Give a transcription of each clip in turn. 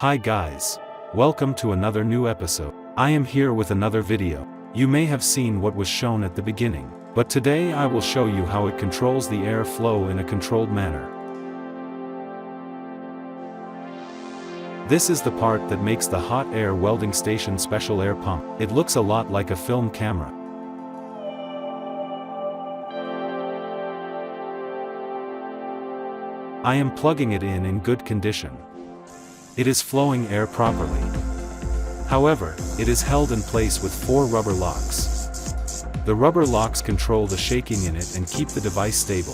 Hi guys. Welcome to another new episode. I am here with another video. You may have seen what was shown at the beginning, but today I will show you how it controls the air flow in a controlled manner. This is the part that makes the hot air welding station special air pump. It looks a lot like a film camera. I am plugging it in good condition. It is flowing air properly. However, it is held in place with 4 rubber locks. The rubber locks control the shaking in it and keep the device stable.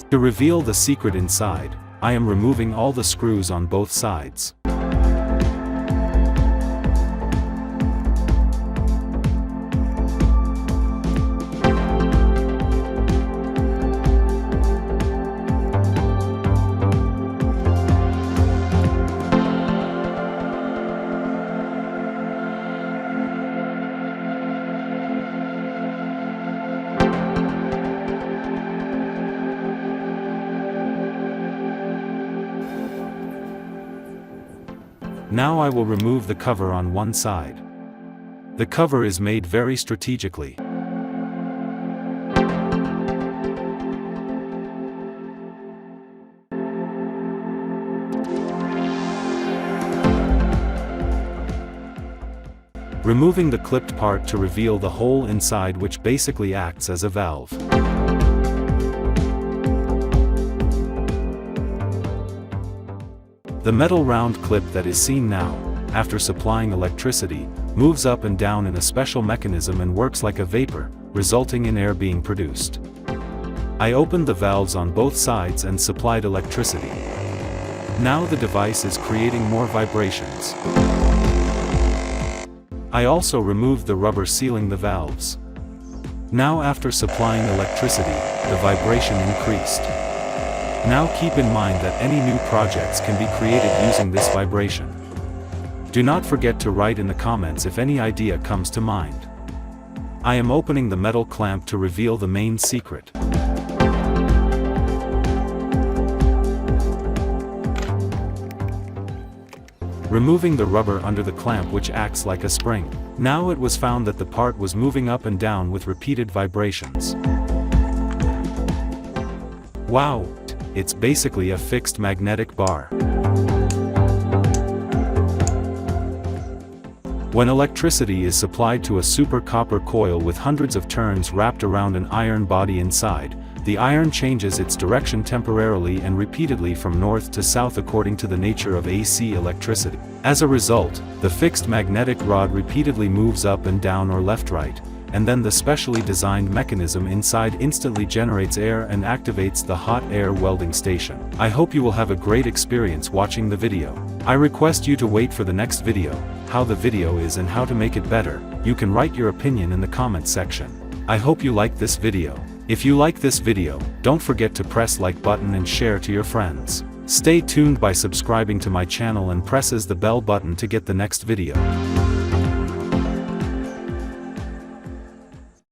To reveal the secret inside, I am removing all the screws on both sides. Now I will remove the cover on one side. The cover is made very strategically. Removing the clipped part to reveal the hole inside, which basically acts as a valve. The metal round clip that is seen now, after supplying electricity, moves up and down in a special mechanism and works like a vapor, resulting in air being produced. I opened the valves on both sides and supplied electricity. Now the device is creating more vibrations. I also removed the rubber sealing the valves. Now after supplying electricity, the vibration increased. Now keep in mind that any new projects can be created using this vibration. Do not forget to write in the comments if any idea comes to mind. I am opening the metal clamp to reveal the main secret. Removing the rubber under the clamp, which acts like a spring. Now it was found that the part was moving up and down with repeated vibrations. Wow! It's basically a fixed magnetic bar. When electricity is supplied to a super copper coil with hundreds of turns wrapped around an iron body inside, the iron changes its direction temporarily and repeatedly from north to south according to the nature of AC electricity. As a result, the fixed magnetic rod repeatedly moves up and down or left-right, and then the specially designed mechanism inside instantly generates air and activates the hot air welding station. I hope you will have a great experience watching the video. I request you to wait for the next video. How the video is and how to make it better, you can write your opinion in the comments section. I hope you like this video. If you like this video, don't forget to press like button and share to your friends. Stay tuned by subscribing to my channel and presses the bell button to get the next video.